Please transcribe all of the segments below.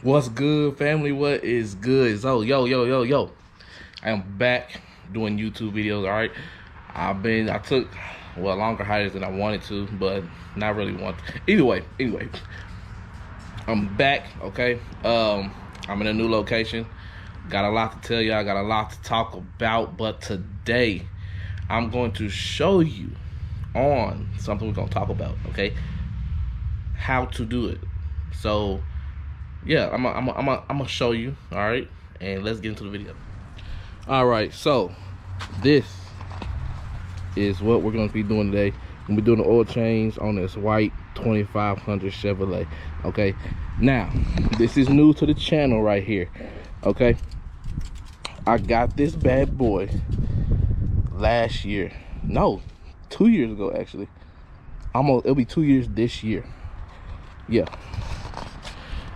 What's good, family? What is good? So, yo. I am back doing YouTube videos, all right? I took, well, longer hiatus than I wanted to, but not really want to. Anyway, I'm back, okay? I'm in a new location. Got a lot to tell you. I got a lot to talk about, but today I'm going to show you on something we're going to talk about, okay? How to do it. So, yeah, I'm gonna show you, all right? And let's get into the video. All right, so this is what we're gonna be doing today. We're gonna be doing the oil change on this white 2500 Chevrolet, okay? Now, this is new to the channel right here, okay? I got this bad boy last year. No, 2 years ago, actually. It'll be 2 years this year. Yeah.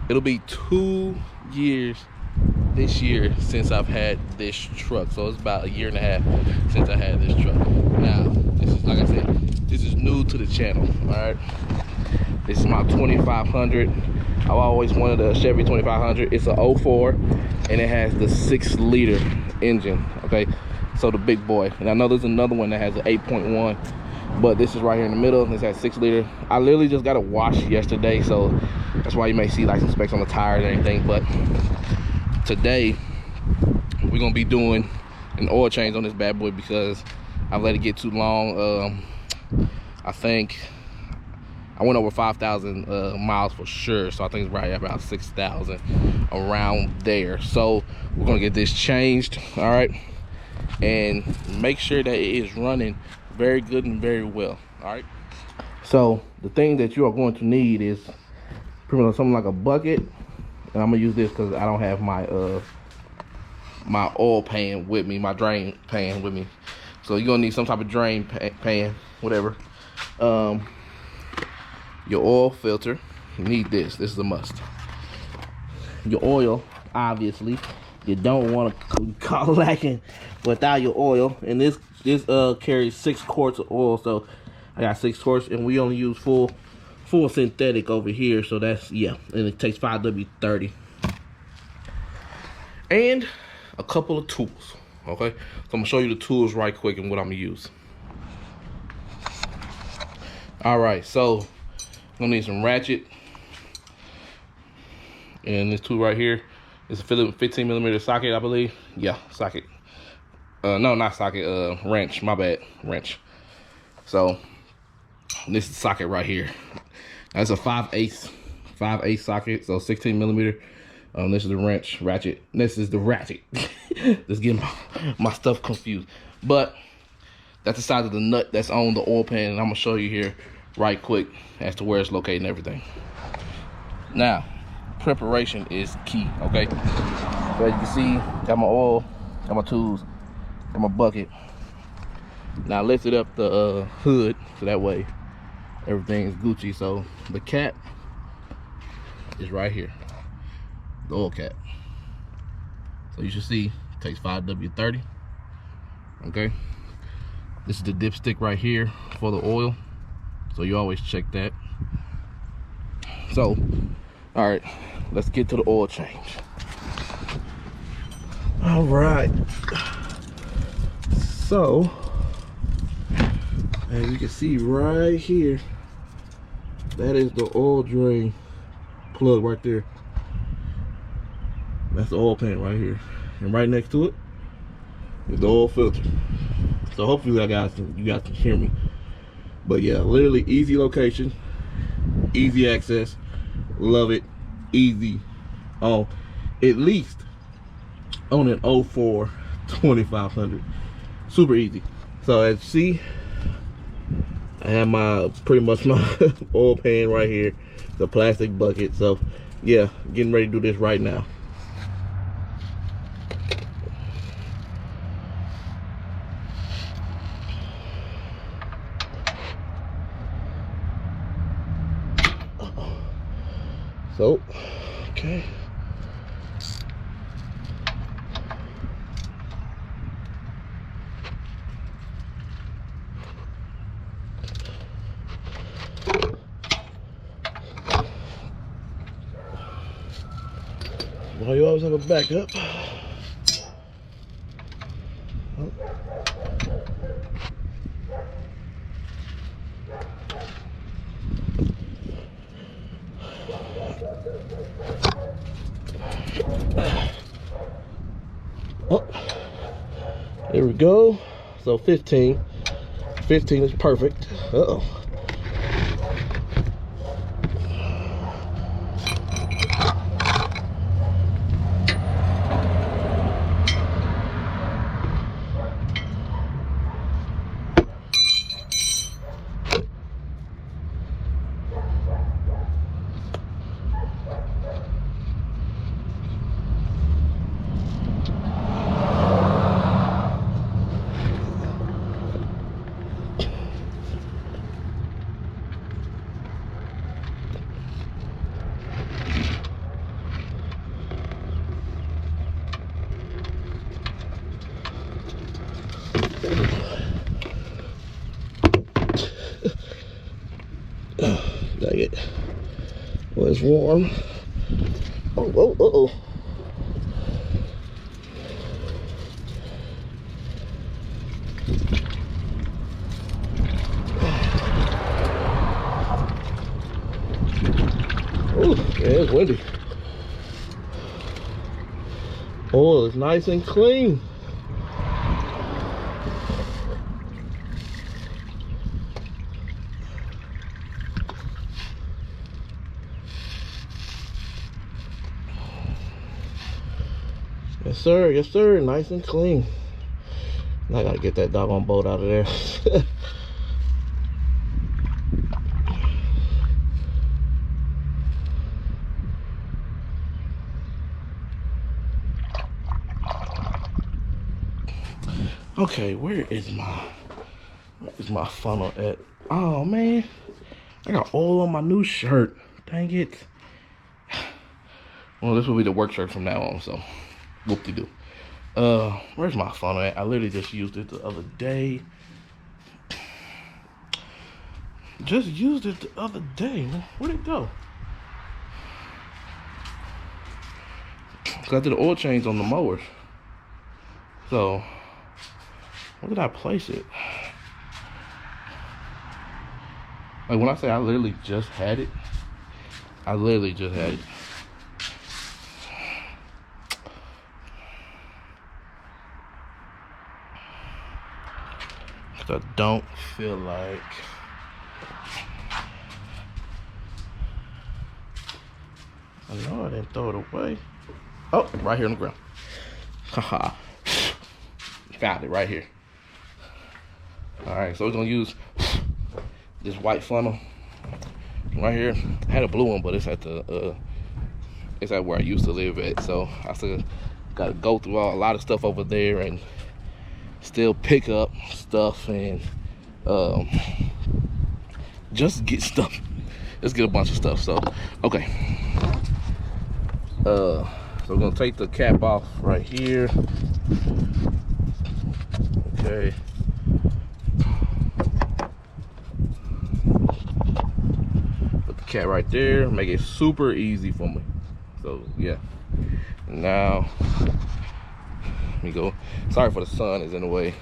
It'll be 2 years this year since I've had this truck. So it's about a year and a half since I had this truck. Now, this is, like I said, this is new to the channel, all right? This is my 2500. I've always wanted a Chevy 2500. It's a 04, and it has the 6-liter engine, okay? So the big boy. And I know there's another one that has an 8.1, but this is right here in the middle. This has 6-liter. I literally just got it washed yesterday, so that's why you may see like some specks on the tires and anything. But today we're gonna be doing an oil change on this bad boy because I've let it get too long. I think I went over 5,000 miles for sure, so I think it's right at about 6,000 around there. So we're gonna get this changed, all right, and make sure that it is running very good and very well, all right? So the thing that you are going to need is pretty much something like a bucket, and I'm gonna use this because I don't have my my oil pan with me, my drain pan with me. So you're gonna need some type of drain pan, whatever. Your oil filter, you need this. This is a must. Your oil, obviously, you don't want to call lacking without your oil. And this carries 6 quarts of oil, so I got 6 quarts, and we only use full synthetic over here, so that's, yeah, and it takes 5W30 and a couple of tools, okay? So I'm gonna show you the tools right quick and what I'm gonna use. All right, so I'm gonna need some ratchet, and this tool right here is a 15mm socket, I believe. Yeah, socket. No, not socket. Wrench. My bad. Wrench. So this is the socket right here. That's a 5/8 socket, so 16mm. This is the wrench, ratchet. This is the ratchet. Just getting my stuff confused. But that's the size of the nut that's on the oil pan, and I'm gonna show you here right quick as to where it's located and everything. Now, preparation is key, okay? So as you can see, got my oil, got my tools, got my bucket. Now I lifted up the hood so that way everything is Gucci. So the cap is right here, the oil cap. So you should see it takes 5W30, okay? This is the dipstick right here for the oil, so you always check that. So, all right, let's get to the oil change. All right, so as you can see right here, that is the oil drain plug right there. That's the oil pan right here, and right next to it is the oil filter. So hopefully you guys can hear me. But yeah, literally easy location, easy access, love it, easy on at least on an 04 2500, super easy. So as you see, I have my pretty much my oil pan right here, the plastic bucket. So yeah, getting ready to do this right now. So, okay. Well, you always have a backup. Oh, there we go. So 15. 15 is perfect. Uh-oh. Dang it. Well, it's warm. Oh, uh-oh. Oh, yeah, it's windy. Oil is nice and clean. Yes sir, nice and clean. Now I gotta get that doggone boat out of there. Okay, where is my funnel at? Oh man, I got oil on my new shirt. Dang it. Well, this will be the work shirt from now on, so whoop-de-doo. Where's my funnel at? I literally just used it the other day. Just used it the other day, man. Where'd it go? Cause I did the oil change on the mowers. So, where did I place it? Like when I say I literally just had it, I literally just had it. I don't feel like I know I didn't throw it away. Oh, right here on the ground. Haha. Found it right here. Alright, so we're gonna use this white funnel right here. I had a blue one, but it's at the it's at where I used to live at. So I still gotta go through a lot of stuff over there and still pick up stuff and just get stuff. Let's get a bunch of stuff. So okay. So we're gonna take the cap off right here. Okay. Put the cap right there. Make it super easy for me. So yeah. Now let me go. Sorry for the sun is in the way.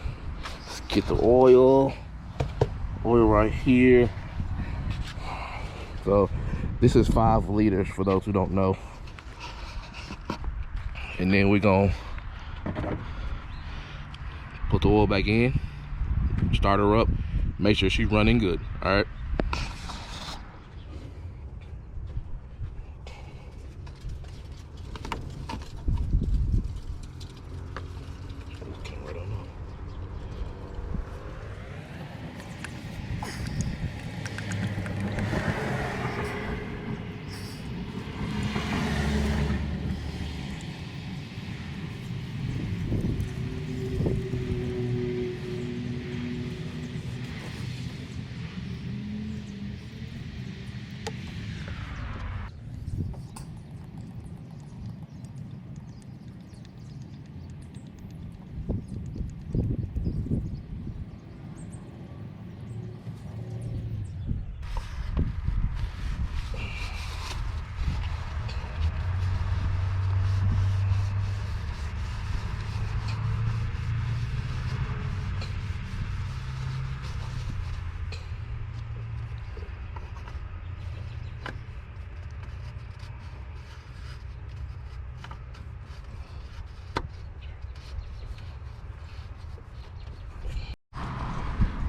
Let's get the oil. Oil right here. So this is 5 liters for those who don't know. And then we're gonna put the oil back in, start her up, make sure she's running good. All right.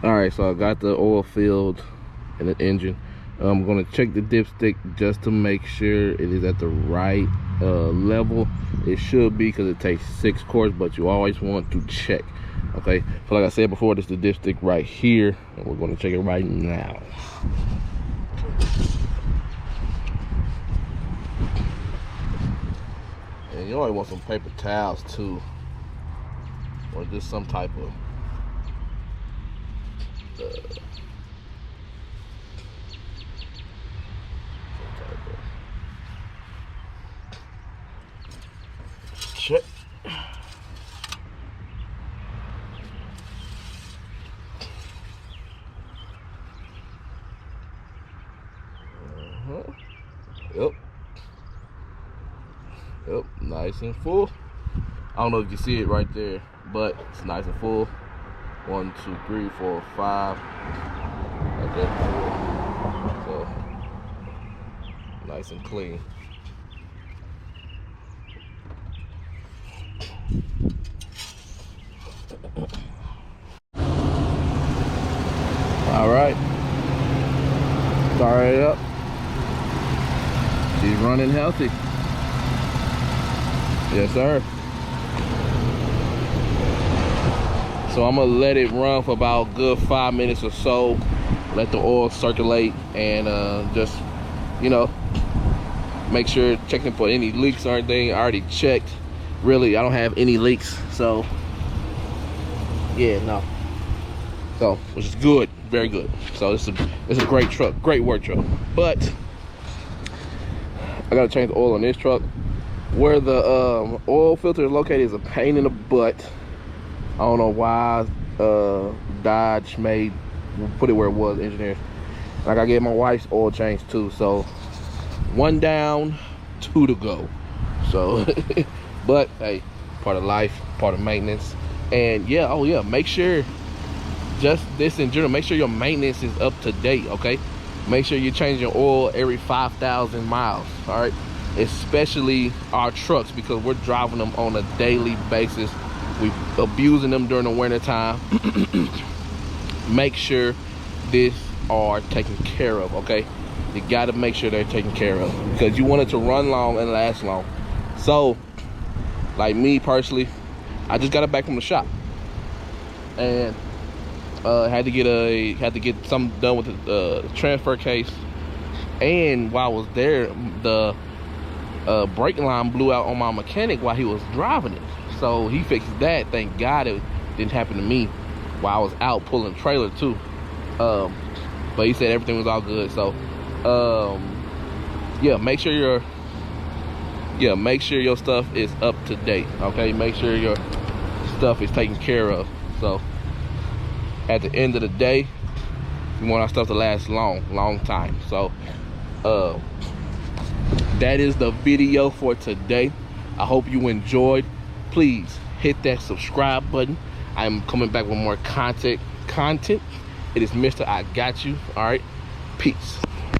All right, so I got the oil filled in the engine. I'm gonna check the dipstick just to make sure it is at the right level. It should be, because it takes 6 quarts, but you always want to check. Okay, so like I said before, this is the dipstick right here, and we're gonna check it right now. And you always want some paper towels too, or just some type of check. Yep. Yep, nice and full. I don't know if you can see it right there, but it's nice and full. 1, 2, 3, 4, 5. Right there. So nice and clean. All right. Start it up. She's running healthy. Yes, sir. So I'm gonna let it run for about a good 5 minutes or so. Let the oil circulate and just, you know, make sure, checking for any leaks or anything. I already checked. Really, I don't have any leaks. So, yeah, no. So, which is good, very good. So it's a great truck, great work truck. But I gotta change the oil on this truck. Where the oil filter is located is a pain in the butt. I don't know why Dodge put it where it was, engineers. Like, I gave my wife's oil change too, so 1 down, 2 to go. So, but hey, part of life, part of maintenance. And yeah, oh yeah, make sure, just this in general, make sure your maintenance is up to date, okay? Make sure you're changing your oil every 5,000 miles, all right? Especially our trucks, because we're driving them on a daily basis. We're abusing them during the winter time. Make sure these are taken care of, okay? You gotta make sure they're taken care of, because you want it to run long and last long. So, like me personally, I just got it back from the shop, and had to get something done with the transfer case. And while I was there, the brake line blew out on my mechanic while he was driving it. So he fixed that. Thank God it didn't happen to me while I was out pulling the trailer too. But he said everything was all good. So yeah, make sure your stuff is up to date, okay? Make sure your stuff is taken care of. So at the end of the day, we want our stuff to last long time. So that is the video for today. I hope you enjoyed. Please hit that subscribe button. I'm coming back with more content. It is Mr. I Got You. All right, peace.